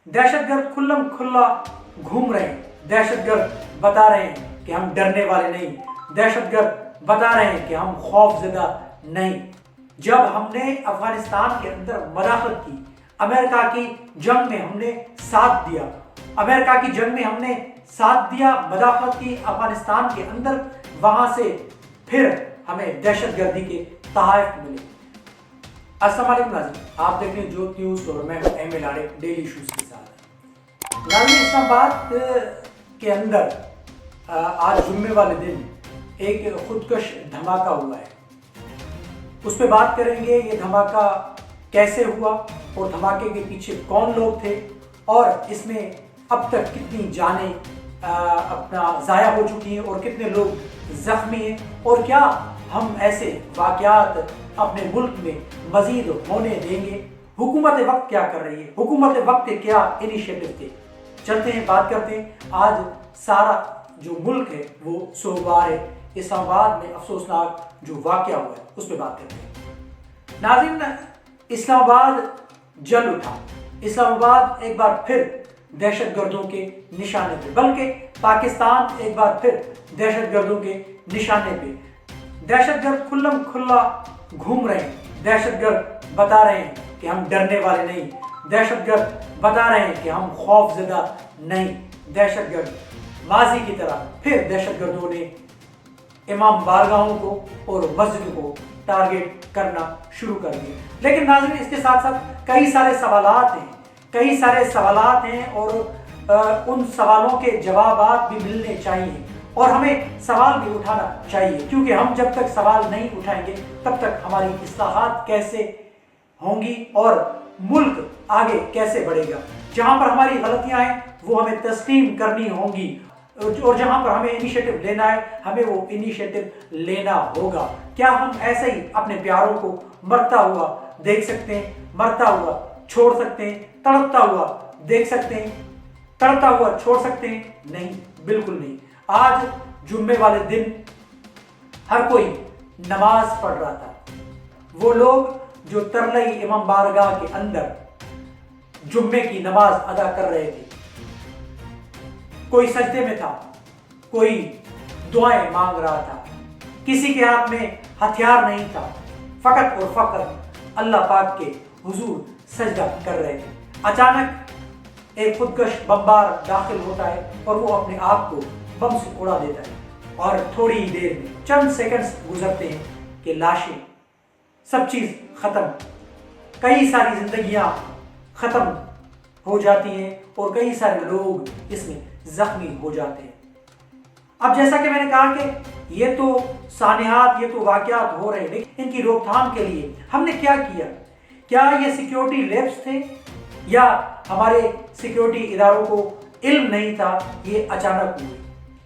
दहशत गर्द खुल्लम खुल्ला घूम रहे हैं, दहशत गर्द बता रहे हैं कि हम डरने वाले नहीं, दहशत गर्द बता रहे हैं कि हम खौफजदा नहीं। जब हमने अफगानिस्तान के अंदर मदाखलत की, अमेरिका की जंग में हमने साथ दिया, अमेरिका की जंग में हमने साथ दिया, मदाखलत की अफगानिस्तान के अंदर, वहां से फिर हमें दहशत गर्दी के तहाइफ मिले। अस्सलाम वालेकुम नाज़रीन, आप देख रहे हैं ज्योति न्यूज़ और मैं एम आरिफ डेली इशूज़ के साथ। नाज़रीन, इस्लामाबाद के अंदर आज जुम्मे वाले दिन एक खुदकश धमाका हुआ है। उस पर बात करेंगे, ये धमाका कैसे हुआ और धमाके के पीछे कौन लोग थे और इसमें अब तक कितनी जानें अपना ज़ाया हो चुकी हैं और कितने लोग ज़ख्मी हैं, और क्या हम ऐसे वाक़यात अपने मुल्क में मज़ीद होने देंगे। हुकूमत वक्त क्या कर रही है, हुकूमत वक्त के क्या इनिशिएटिव थे। चलते हैं, बात करते हैं। आज सारा जो मुल्क है वो सोमवार है। इस्लामाबाद में अफसोसनाक जो वाक़या हुआ है उस पर बात करते हैं। नाज़रीन, इस्लामाबाद जल उठा, इस्लामाबाद एक बार फिर दहशत गर्दों के निशाने पे, बल्कि पाकिस्तान एक बार फिर दहशत गर्दों के निशाने पे। दहशत गर्द खुल्लम खुल्ला घूम रहे हैं, दहशत गर्द बता रहे हैं कि हम डरने वाले नहीं, दहशत गर्द बता रहे हैं कि हम खौफजदा नहीं। दहशत गर्द माजी की तरह फिर दहशत गर्दों ने इमाम बारगाहों को और मस्जिद को टारगेट करना शुरू कर दिया। लेकिन नाज़रीन, इसके साथ साथ कई सारे सवालात हैं, कई सारे सवालात हैं और उन सवालों के जवाबात भी मिलने चाहिए और हमें सवाल भी उठाना चाहिए, क्योंकि हम जब तक सवाल नहीं उठाएंगे तब तक हमारी इस्लाहात कैसे होंगी और मुल्क आगे कैसे बढ़ेगा। जहाँ पर हमारी गलतियाँ हैं वो हमें तस्लीम करनी होंगी और जहाँ पर हमें इनिशिएटिव लेना है हमें वो इनिशिएटिव लेना होगा। क्या हम ऐसे ही अपने प्यारों को मरता हुआ देख सकते हैं, मरता हुआ छोड़ सकते हैं, तड़पता हुआ देख सकते हैं, तड़पता हुआ छोड़ सकते हैं? नहीं, बिल्कुल नहीं। आज जुम्मे वाले दिन हर कोई नमाज पढ़ रहा था। वो लोग जो तरलई इमाम बारगाह के अंदर जुम्मे की नमाज अदा कर रहे थे, कोई सजदे में था, कोई दुआएं मांग रहा था, किसी के हाथ में हथियार नहीं था, फकत और फकत अल्लाह पाक के हुजूर सजदा कर रहे थे। अचानक एक खुदकश बमबार दाखिल होता है और वो अपने आप को बम से उड़ा देता है और थोड़ी ही देर में, चंद सेकंड्स गुजरते हैं कि लाशें, सब चीज़ ख़त्म, कई सारी जिंदगियां ख़त्म हो जाती हैं और कई सारे लोग इसमें जख्मी हो जाते हैं। अब जैसा कि मैंने कहा कि ये तो सानियात, ये तो वाक़यात हो रहे हैं, लेकिन इनकी रोकथाम के लिए हमने क्या किया? क्या ये सिक्योरिटी लैब्स थे या हमारे सिक्योरिटी इदारों को इल्म नहीं था, ये अचानक हुए?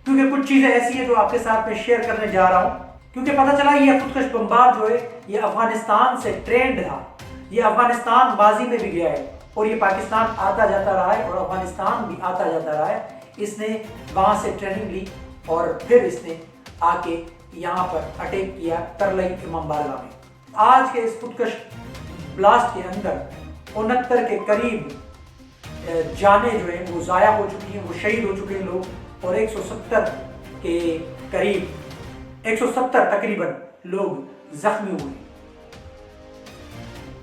क्योंकि कुछ चीज़ें ऐसी हैं जो आपके साथ में शेयर करने जा रहा हूँ, क्योंकि पता चला ये खुदकश बमबार जो है ये अफगानिस्तान से ट्रेंड था। ये अफगानिस्तान माजी में भी गया है और ये पाकिस्तान आता जाता रहा है और अफगानिस्तान भी आता जाता रहा है। इसने वहाँ से ट्रेनिंग ली और फिर इसने आके यहाँ पर अटैक किया तरलई इमाम बारगाह में। आज के इस खुदकश ब्लास्ट के अंदर 69 के करीब जानें जो हैं वो ज़ाया हो चुकी हैं, वो शहीद हो चुके हैं लोग, और 170 के करीब 170 तकरीबन लोग जख्मी हुए।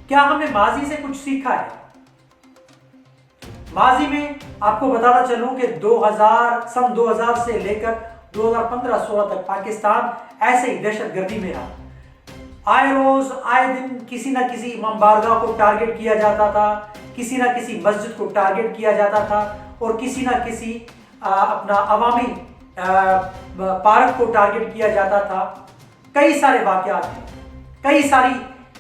क्या हमने माजी से कुछ सीखा है? माजी में आपको बताना चलूं कि 2000 से लेकर 2015-16 तक पाकिस्तान ऐसे ही दहशतगर्दी में रहा। आए रोज आए दिन किसी ना किसी इमाम बारगाह को टारगेट किया जाता था, किसी ना किसी मस्जिद को टारगेट किया जाता था और किसी ना किसी अपना अवामी पार्क को टारगेट किया जाता था। कई सारे वाक़यात हैं, कई सारी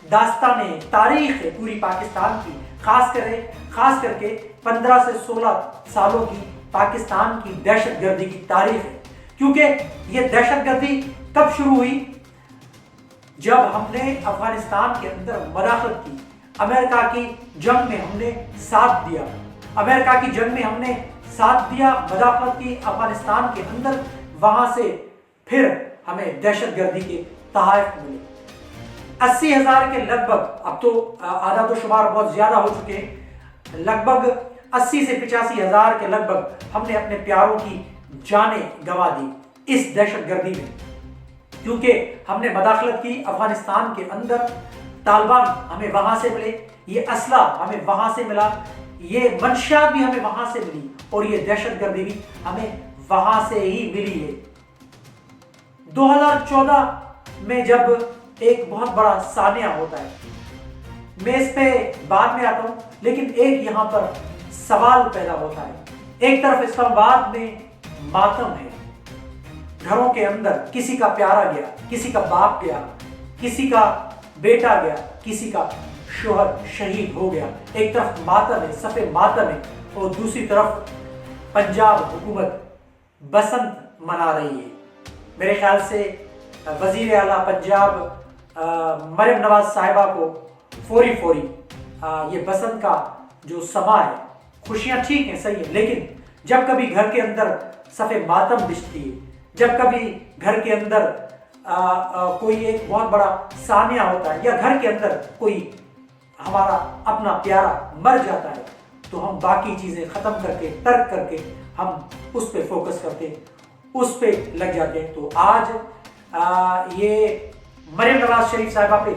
दास्तानें, तारीख है पूरी पाकिस्तान की, खास करके 15 से 16 सालों की पाकिस्तान की दहशतगर्दी की तारीख है। क्योंकि ये दहशतगर्दी कब शुरू हुई? जब हमने अफगानिस्तान के अंदर मदाखलत की, अमेरिका की जंग में हमने साथ दिया, अमेरिका की जंग में हमने साथ दिया, मदाखलत की अफगानिस्तान के अंदर, वहां से फिर हमें दहशतगर्दी के तहाइफ मिले। 80,000 के लगभग, अब तो आधा तो शुमार बहुत ज्यादा हो चुके हैं, लगभग 80 سے 85 ہزار کے لگ بھگ ہم نے اپنے پیاروں کی جانیں گنوا دی اس دہشت گردی میں، کیونکہ ہم نے مداخلت کی افغانستان کے اندر۔ طالبان ہمیں وہاں سے ملے، یہ اسلحہ ہمیں وہاں سے ملا، یہ منشیات بھی ہمیں وہاں سے ملی، اور یہ دہشت گردی بھی ہمیں وہاں سے ہی ملی ہے۔ 2014 میں جب ایک بہت بڑا سانحہ ہوتا ہے، میں اس پہ بعد میں آتا ہوں، لیکن ایک یہاں پر سوال پیدا ہوتا ہے۔ ایک طرف اسلام آباد میں ماتم ہے، گھروں کے اندر کسی کا پیارا گیا، کسی کا باپ گیا، کسی کا بیٹا گیا، کسی کا شوہر شہید ہو گیا۔ ایک طرف ماتم ہے، صف ماتم ہے، اور دوسری طرف پنجاب حکومت بسنت منا رہی ہے۔ میرے خیال سے وزیر اعلیٰ پنجاب مریم نواز صاحبہ کو فوری یہ بسنت کا جو سما ہے، خوشیاں ٹھیک ہیں، صحیح ہیں، لیکن جب کبھی گھر کے اندر صف ماتم بچھتی ہے، جب کبھی گھر کے اندر کوئی ایک بہت بڑا سانحہ ہوتا ہے، یا گھر کے اندر کوئی ہمارا اپنا پیارا مر جاتا ہے، تو ہم باقی چیزیں ختم کر کے، ترک کر کے ہم اس پہ فوکس کرتے ہیں، اس پہ لگ جاتے ہیں۔ تو آج یہ مریم نواز شریف صاحبہ پہ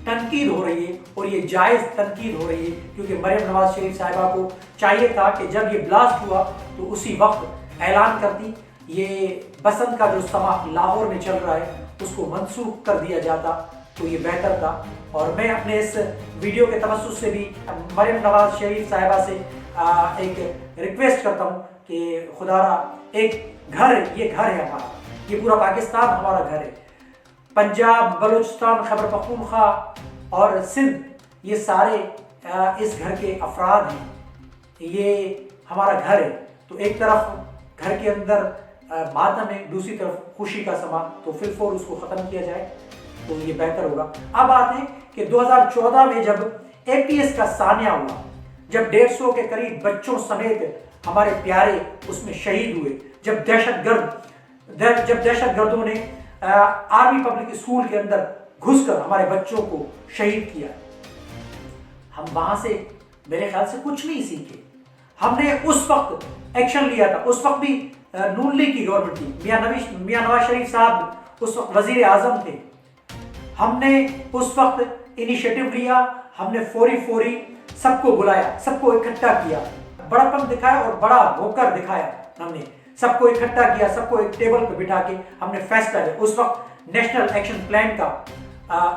تنقید ہو رہی ہے، اور یہ جائز تنقید ہو رہی ہے، کیونکہ مریم نواز شریف صاحبہ کو چاہیے تھا کہ جب یہ بلاسٹ ہوا تو اسی وقت اعلان کرتی، یہ بسنت کا جو سما لاہور میں چل رہا ہے اس کو منسوخ کر دیا جاتا تو یہ بہتر تھا۔ اور میں اپنے اس ویڈیو کے توسط سے بھی مریم نواز شریف صاحبہ سے ایک ریکویسٹ کرتا ہوں کہ خدا را ایک گھر، یہ گھر ہے ہمارا، یہ پورا پاکستان ہمارا گھر ہے، پنجاب، بلوچستان، خیبر پختونخوا اور سندھ، یہ سارے اس گھر کے افراد ہیں، یہ ہمارا گھر ہے۔ تو ایک طرف گھر کے اندر ماتم ہے، دوسری طرف خوشی کا سما، تو فی الفور اس کو ختم کیا جائے تو یہ بہتر ہوگا۔ اب آتے ہیں کہ 2014 میں جب APS کا سانحہ ہوا، جب 150 کے قریب بچوں سمیت ہمارے پیارے اس میں شہید ہوئے، جب دہشت گردوں نے آرمی پبلک اسکول کے اندر گھس کر ہمارے بچوں کو شہید کیا، ہم وہاں سے میرے خیال سے کچھ نہیں سیکھے۔ ہم نے اس وقت ایکشن لیا تھا، اس وقت بھی نون لیگ کی گورنمنٹ تھی، میاں نواز شریف صاحب اس وقت وزیر اعظم تھے، ہم نے اس وقت انیشیٹو لیا، ہم نے فوری سب کو بلایا، سب کو اکٹھا کیا، بڑا پن دکھایا اور بڑا ہو کر دکھایا، ہم نے سب کو اکٹھا کیا، سب کو ایک ٹیبل پہ بٹھا کے ہم نے فیصلہ لیا۔ اس وقت نیشنل ایکشن پلان کا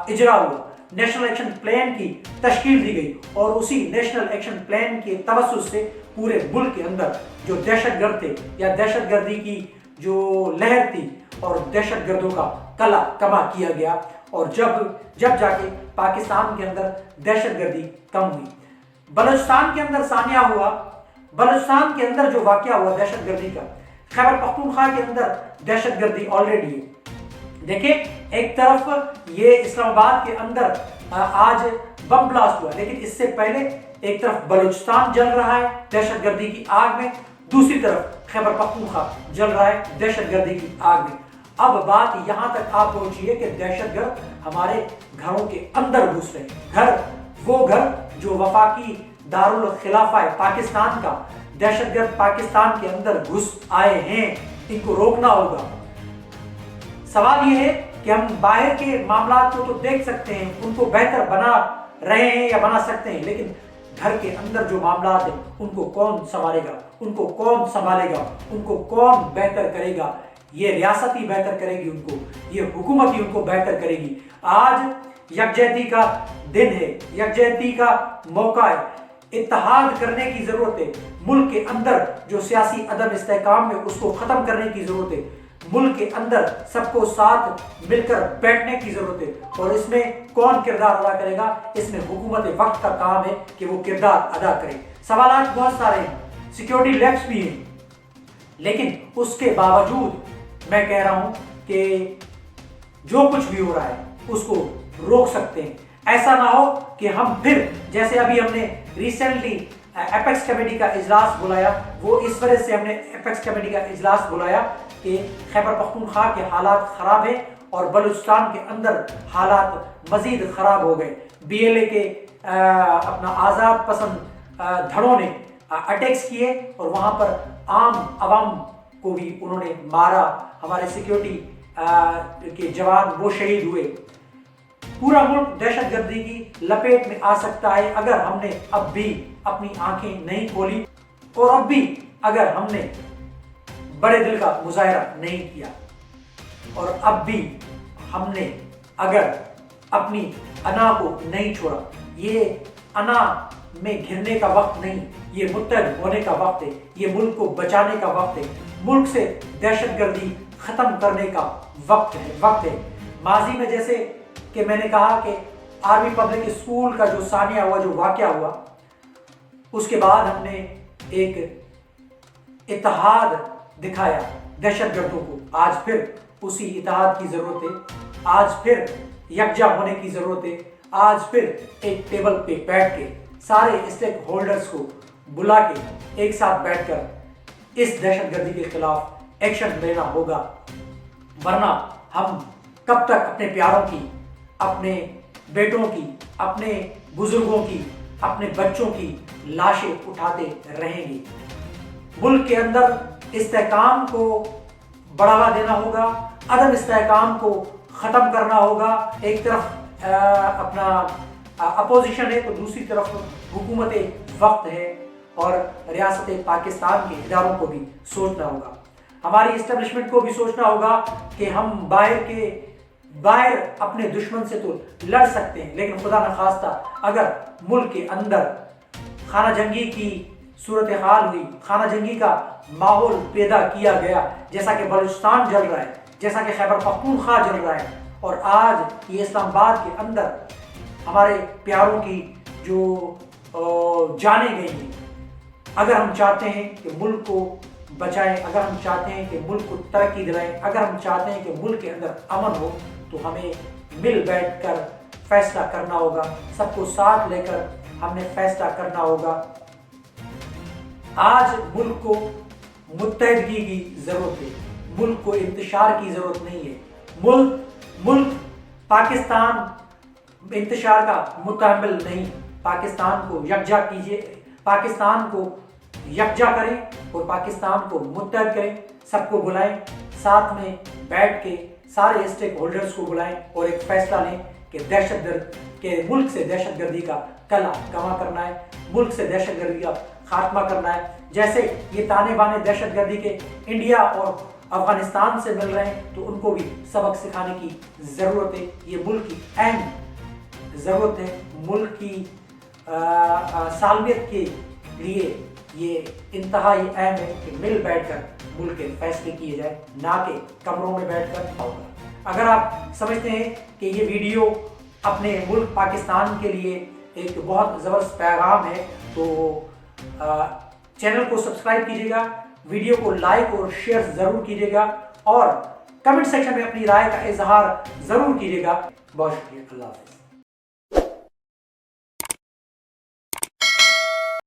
اجرا ہوا، نیشنل ایکشن پلان کی تشکیل دی گئی، اور اسی نیشنل ایکشن پلان کے توسط سے پورے ملک کے اندر جو دہشت گرد تھے یا دہشت گردی کی جو لہر تھی اور دہشت گردوں کا کلا کما کیا گیا، اور جب جا کے پاکستان کے اندر دہشت گردی کم ہوئی۔ بلوچستان کے اندر سانحہ ہوا، بلوچستان کے اندر جو واقعہ ہوا دہشت گردی کا، خیبر پختونخوا کے اندر دہشت گردی آلریڈی ہے۔ دیکھیں ایک طرف یہ اسلام آباد کے اندر آج بم بلاسٹ ہوا، لیکن اس سے پہلے ایک طرف بلوچستان جل رہا ہے دہشت گردی کی آگ میں، دوسری طرف خیبر پختونخوا جل رہا ہے دہشت گردی کی آگ میں۔ اب بات یہاں تک آپ پہنچی ہے کہ دہشت گرد ہمارے گھروں کے اندر گھس رہے ہیں، وہ گھر جو وفاقی دارالخلافہ پاکستان کا دہشت گرد پاکستان کے اندر گھس آئے ہیں، ان کو روکنا ہوگا۔ سوال یہ ہے کہ ہم باہر کے معاملات کو تو دیکھ سکتے ہیں، ان کو بہتر بنا رہے ہیں یا بنا سکتے ہیں، لیکن گھر کے اندر جو معاملات ہیں ان کو کون سنوارے گا، ان کو کون سنبھالے گا، ان کو کون بہتر کرے گا؟ یہ ریاست ہی بہتر کرے گی ان کو، یہ حکومت ہی ان کو بہتر کرے گی۔ آج یکجہتی کا دن ہے، یکجہتی کا موقع ہے، اتحاد کرنے کی ضرورت ہے، ملک کے اندر جو سیاسی عدم استحکام ہے اس کو ختم کرنے کی ضرورت ہے، ملک کے اندر سب کو ساتھ مل کر بیٹھنے کی ضرورت ہے، اور اس میں کون کردار ادا کرے گا؟ اس میں حکومت وقت کا کام ہے کہ وہ کردار ادا کرے۔ سوالات بہت سارے ہیں، سیکیورٹی لیپس بھی ہیں، لیکن اس کے باوجود میں کہہ رہا ہوں کہ جو کچھ بھی ہو رہا ہے اس کو روک سکتے ہیں۔ ایسا نہ ہو کہ ہم پھر جیسے ابھی ہم نے ریسنٹلی ایپیکس کمیٹی کا اجلاس بلایا، وہ اس وجہ سے ہم نے ایپیکس کمیٹی کا اجلاس بلایا کہ خیبر پختونخوا کے حالات خراب ہیں اور بلوچستان کے اندر حالات مزید خراب ہو گئے۔ BLA کے اپنا آزاد پسند دھڑوں نے अटैक्स किए और वहाँ पर आम आवाम को भी उन्होंने मारा, हमारे सिक्योरिटी के जवान वो शहीद हुए। पूरा मुल्क दहशतगर्दी की लपेट में आ सकता है अगर हमने अब भी अपनी आंखें नहीं खोली और अब भी अगर हमने बड़े दिल का मुजाहरा नहीं किया और अब भी हमने अगर अपनी अना को नहीं छोड़ा। ये अना में घिरने का वक्त नहीं, ये मुत्तहद होने का वक्त है, ये मुल्क को बचाने का वक्त है, मुल्क से दहशतगर्दी ख़त्म करने का वक्त है। माजी में जैसे कि मैंने कहा कि आर्मी पब्लिक स्कूल का जो सानिया हुआ, जो वाक़या हुआ, उसके बाद हमने एक इत्तेहाद दिखाया दहशतगर्दों को। आज फिर उसी इत्तेहाद की ज़रूरत है, आज फिर यकजा होने की ज़रूरत है, आज फिर एक टेबल पे बैठ के सारे स्टेक होल्डर्स को बुला के एक साथ बैठकर इस दहशतगर्दी के खिलाफ एक्शन लेना होगा, वरना हम कब तक अपने प्यारों की, अपने बेटों की, अपने बुजुर्गों की, अपने बच्चों की लाशें उठाते रहेंगे। मुल्क के अंदर इस्तेहकाम को बढ़ावा देना होगा, अदम इस्तेहकाम को ख़त्म करना होगा। एक तरफ अपना अपोजिशन है तो दूसरी तरफ हुकूमत वक्त है और रियासत पाकिस्तान के इदारों को भी सोचना होगा, हमारी इस्टेब्लिशमेंट को भी सोचना होगा कि हम बाहर अपने दुश्मन से तो लड़ सकते हैं, लेकिन खुदा न खास्ता अगर मुल्क के अंदर खाना जंगी की सूरत हाल हुई, खाना जंगी का माहौल पैदा किया गया, जैसा कि बलूचिस्तान जल रहा है, जैसा कि खैबर पख्तूनख्वा जल रहा है, और आज ये इस्लामाबाद के अंदर हमारे प्यारों की जो जाने गई हैं, अगर हम चाहते हैं कि मुल्क को बचाएं, अगर हम चाहते हैं कि मुल्क को तरक्की दिलाएं, अगर हम चाहते हैं कि मुल्क के अंदर अमन हो, तो हमें मिल बैठकर फैसला करना होगा, सबको साथ लेकर हमने फैसला करना होगा। आज मुल्क को मुत्तहदगी की ज़रूरत है, मुल्क को इंतशार की ज़रूरत नहीं है। मुल्क पाकिस्तान इंतशार का मुतहम्मिल नहीं। पाकिस्तान को यकजा कीजिए, पाकिस्तान को यकजा करें और पाकिस्तान को मुत्तहद करें, सबको बुलाएं, साथ में बैठ के सारे स्टेक होल्डर्स को बुलाएं और एक फैसला लें कि मुल्क से दहशतगर्दी का कला कमा करना है, मुल्क से दहशतगर्दी का खात्मा करना है। जैसे ये ताने बाने दहशतगर्दी के इंडिया और अफगानिस्तान से मिल रहे हैं, तो उनको भी सबक सिखाने की ज़रूरत है। ये मुल्क की अहम ज़रूरत है, मुल्क की सालमियत के लिए ये इंतहाई अहम है कि मिल बैठकर मुल्क के फैसले किए जाए, ना कि कमरों में बैठकर होगा। अगर आप समझते हैं कि ये वीडियो अपने मुल्क पाकिस्तान के लिए एक बहुत ज़बरदस्त पैगाम है, तो चैनल को सब्सक्राइब कीजिएगा, वीडियो को लाइक और शेयर ज़रूर कीजिएगा और कमेंट सेक्शन में अपनी राय का इजहार ज़रूर कीजिएगा। बहुत शुक्रिया, अल्लाह हाफ़िज़।